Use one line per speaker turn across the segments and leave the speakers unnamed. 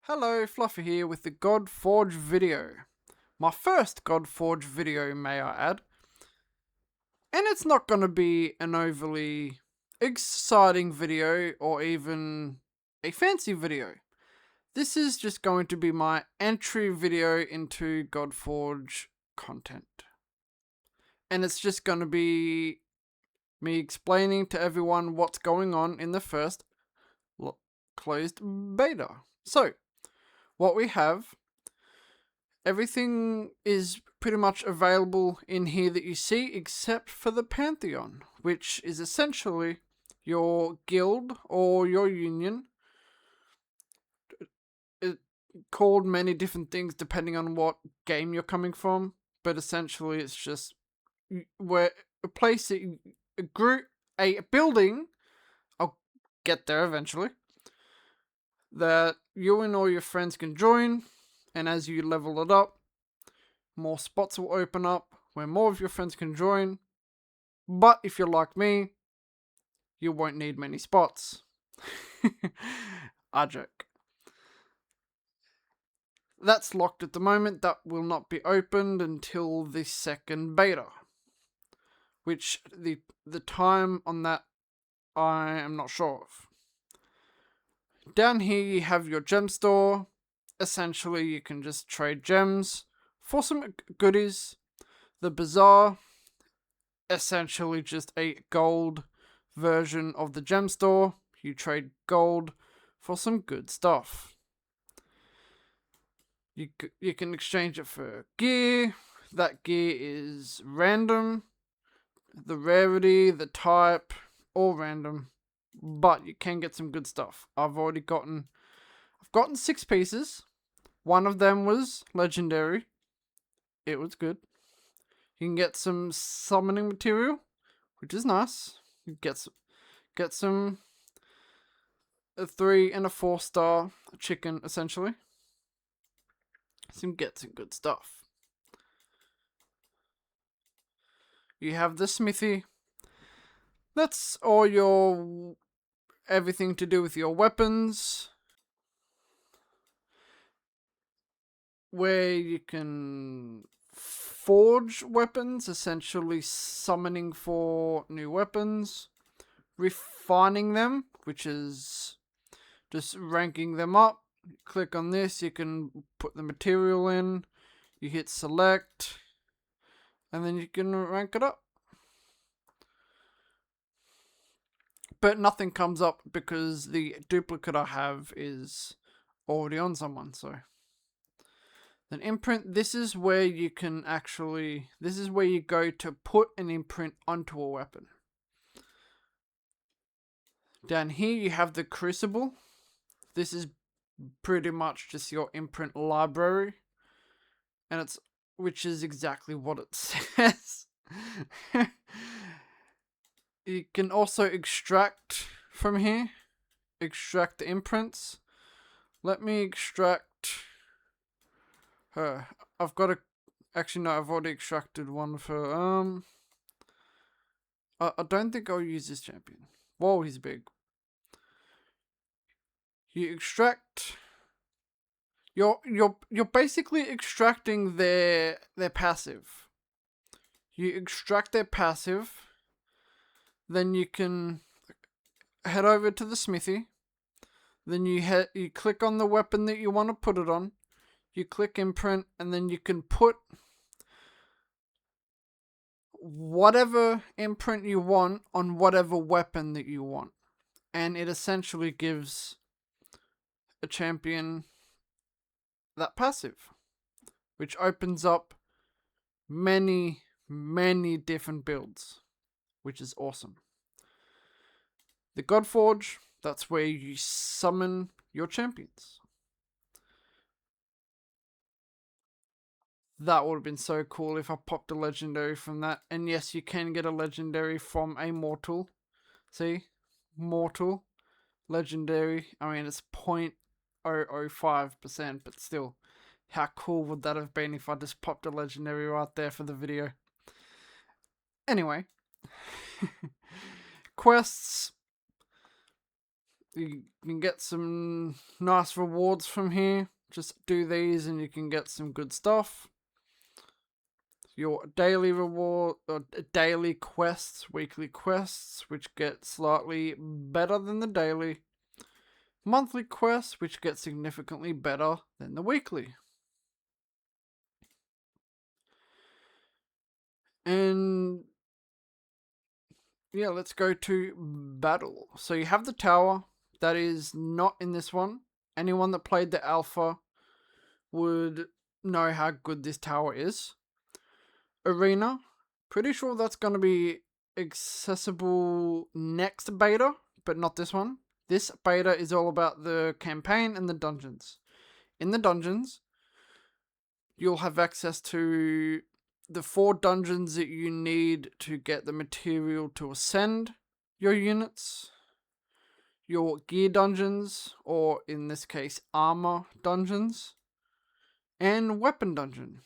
Hello, Fluffy here with the Godforge video. My first Godforge video, may I add. And it's not going to be an overly exciting video or even a fancy video. This is just going to be my entry video into Godforge content. And it's just going to be me explaining to everyone what's going on in the first closed beta. So, what we have, everything is pretty much available in here that you see except for the Pantheon, which is essentially your guild or your union. It called many different things depending on what game you're coming from, but essentially it's just where a place that a group, a building, I'll get there eventually, that you and all your friends can join, and as you level it up, more spots will open up where more of your friends can join. But if you're like me, you won't need many spots. I joke. That's locked at the moment. That will not be opened until the second beta. Which the time on that I am not sure of. Down here you have your gem store. Essentially you can just trade gems for some goodies. The bazaar, essentially just a gold version of the gem store. You trade gold for some good stuff. You can exchange it for gear. That gear is random. The rarity, the type, all random. But you can get some good stuff. I've gotten 6 pieces. One of them was legendary. It was good. You can get some summoning material, which is nice. You get some a 3 and a 4 star chicken essentially. Get some good stuff. You have the smithy. That's all your everything to do with your weapons, where you can forge weapons, essentially summoning for new weapons, refining them, which is just ranking them up. Click on this, you can put the material in, you hit select, and then you can rank it up. But nothing comes up because the duplicate I have is already on someone, so. Then imprint, this is where you can actually, this is where you go to put an imprint onto a weapon. Down here you have the crucible. This is pretty much just your imprint library. And which is exactly what it says. You can also extract from here. Extract the imprints. Let me extract her. I've got a... Actually, no, I've already extracted one of her. I don't think I'll use this champion. Whoa, he's big. You extract... You're basically extracting their passive. You extract their passive. Then you can head over to the smithy. Then you click on the weapon that you want to put it on. You click imprint, and then you can put whatever imprint you want on whatever weapon that you want. And it essentially gives a champion that passive, which opens up many, many different builds, which is awesome. The Godforge, that's where you summon your champions. That would have been so cool if I popped a legendary from that. And yes, you can get a legendary from a mortal. See? Mortal. Legendary. I mean, it's 0.005%, but still. How cool would that have been if I just popped a legendary right there for the video? Anyway. Quests. you can get some nice rewards from here. Just do these and you can get some good stuff. Your daily reward, or daily quests, weekly quests, which get slightly better than the daily. Monthly quests, which get significantly better than the weekly. And yeah, let's go to battle. So you have the tower. That is not in this one. Anyone that played the alpha would know how good this tower is. Arena. Pretty sure that's going to be accessible next beta, but not this one. This beta is all about the campaign and the dungeons. In the dungeons, you'll have access to the 4 dungeons that you need to get the material to ascend your units, your gear dungeons, or in this case, armor dungeons, and weapon dungeon.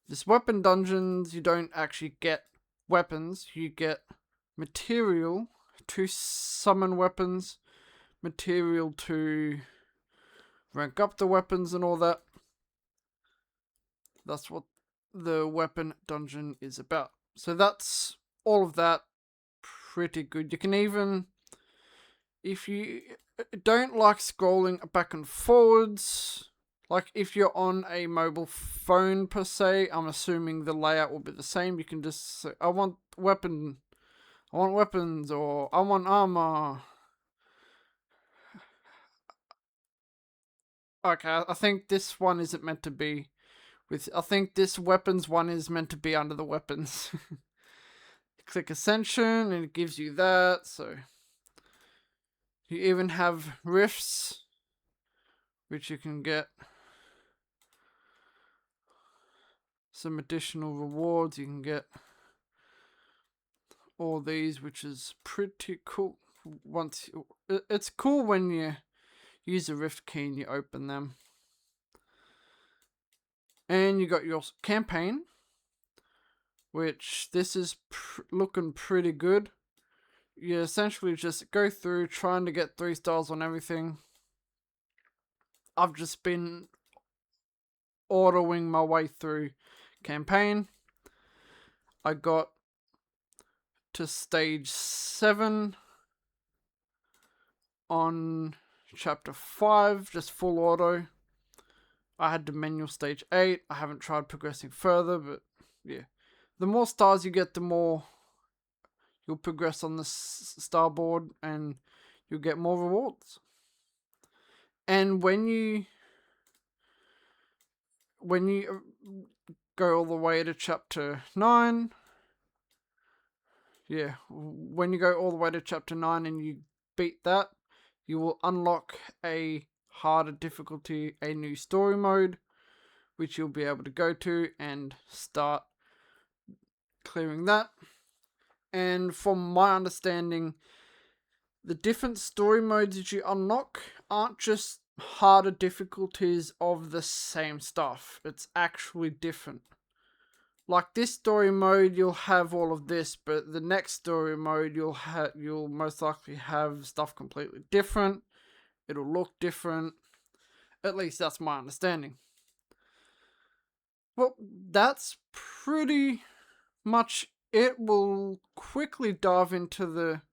This weapon dungeons, you don't actually get weapons, you get material to summon weapons, material to rank up the weapons and all that. That's what the weapon dungeon is about. So that's all of that. Pretty good. You can even, if you don't like scrolling back and forwards, like if you're on a mobile phone per se, I'm assuming the layout will be the same. You can just say, I want weapons, or I want armor. Okay, I think this one isn't meant to be I think this weapons one is meant to be under the weapons. Click Ascension and it gives you that. So you even have rifts, which you can get some additional rewards. You can get all these, which is pretty cool. It's cool when you use a rift key and you open them. And you got your campaign, which this is looking pretty good. You essentially just go through trying to get 3 stars on everything. I've just been autoing my way through campaign. I got to stage 7 on chapter 5, just full auto. I had to manual stage 8. I haven't tried progressing further, but yeah. The more stars you get, the more you'll progress on the star board and you'll get more rewards. And when you go all the way to chapter 9, yeah, when you go all the way to chapter 9 and you beat that, you will unlock a harder difficulty, a new story mode, which you'll be able to go to and start clearing that. And from my understanding, the different story modes that you unlock aren't just harder difficulties of the same stuff. It's actually different. Like this story mode, you'll have all of this, but the next story mode, you'll most likely have stuff completely different. It'll look different. At least that's my understanding. Well, that's pretty much it. We'll quickly dive into the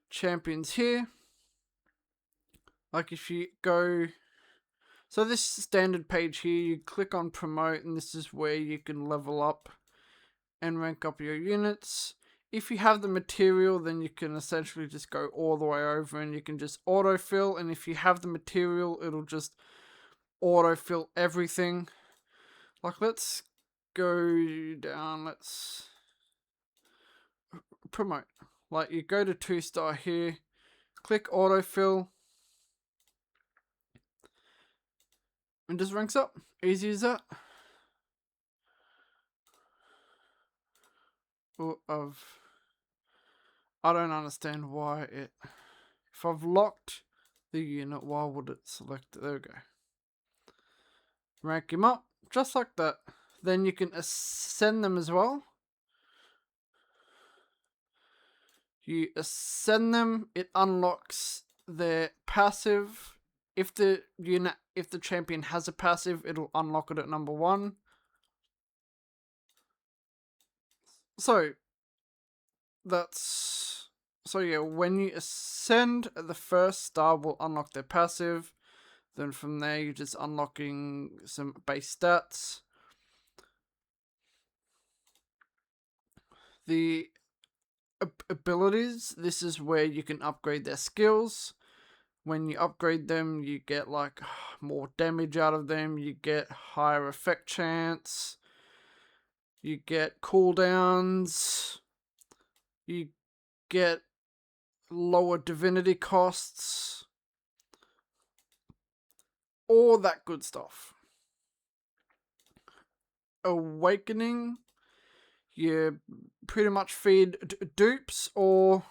champions here. Like if you go, so this standard page here, you click on promote and this is where you can level up and rank up your units. If you have the material, then you can essentially just go all the way over and you can just autofill, and if you have the material, it'll just autofill everything. Like let's go down, let's promote. Like you go to 2-star here, click autofill, and just ranks up. Easy as that. I don't understand why it. If I've locked the unit, why would it select it? There we go. Rank him up, just like that. Then you can ascend them as well. You ascend them, it unlocks their passive. If the champion has a passive, it'll unlock it at number 1. So yeah, when you ascend, the first star will unlock their passive. Then from there, you're just unlocking some base stats. The abilities, this is where you can upgrade their skills. When you upgrade them, you get like more damage out of them, you get higher effect chance, you get cooldowns, you get lower divinity costs, all that good stuff. Awakening, you pretty much feed dupes, or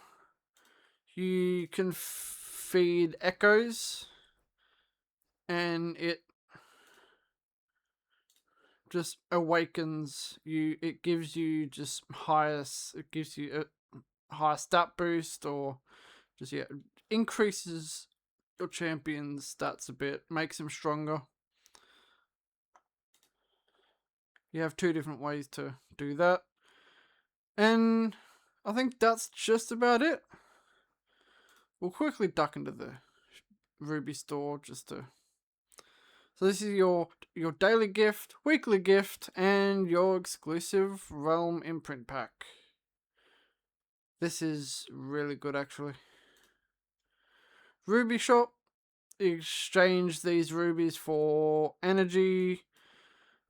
you can feed echoes, and it just awakens you. It gives you just it gives you a higher stat boost, or just increases your champion's stats a bit, makes him stronger. You have 2 different ways to do that. And I think that's just about it. We'll quickly duck into the Ruby store just to... So this is your daily gift, weekly gift, and your exclusive Realm imprint pack. This is really good, actually. Ruby shop. You exchange these rubies for energy,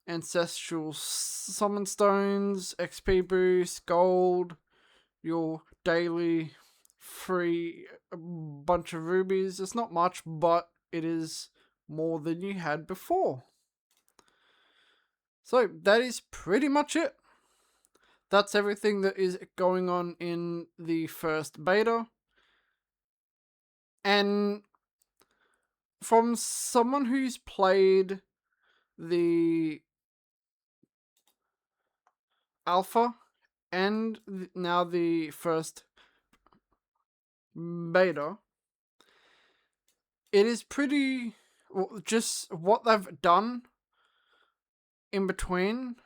ancestral summon stones, XP boost, gold, your daily free bunch of rubies. It's not much, but it is more than you had before. So that is pretty much it. That's everything that is going on in the first beta. And from someone who's played the alpha and now the first beta, it is pretty... just what they've done in between,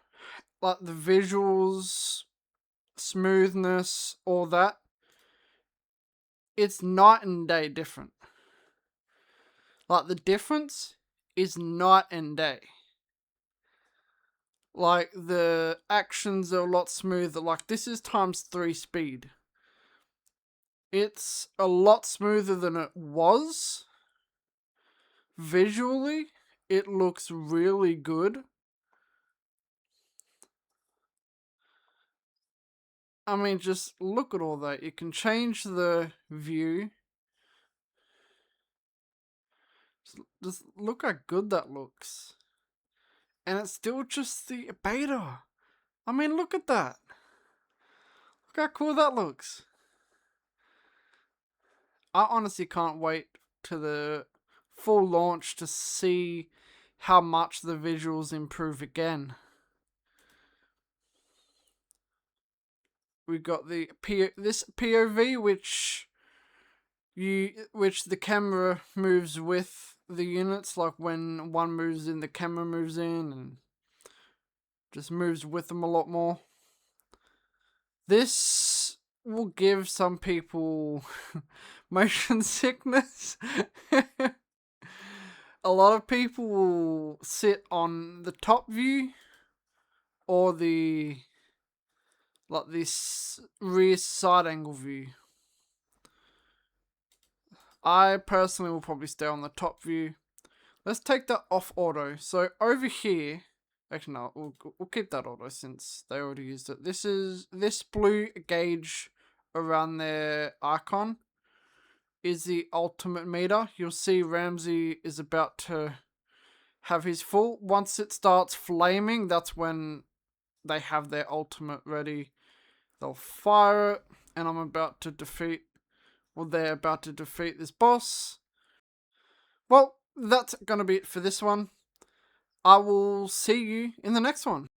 like the visuals, smoothness, all that, it's night and day different. Like, the difference is night and day. Like, the actions are a lot smoother. Like, this is ×3 speed. It's a lot smoother than it was. Visually, it looks really good. I mean, just look at all that. You can change the view. Just look how good that looks. And it's still just the beta. I mean, look at that. Look how cool that looks. I honestly can't wait to the full launch to see how much the visuals improve again. We got the this POV, which the camera moves with the units. Like, when one moves in, the camera moves in and just moves with them a lot more. This will give some people motion sickness. A lot of people will sit on the top view or this rear side angle view. I personally will probably stay on the top view. Let's take that off auto. So over here, actually no, we'll keep that auto since they already used it. This blue gauge around their icon is the ultimate meter. You'll see Ramsey is about to have his full. Once it starts flaming, that's when they have their ultimate ready. They'll fire it, and they're about to defeat this boss. Well, that's gonna be it for this one. I will see you in the next one.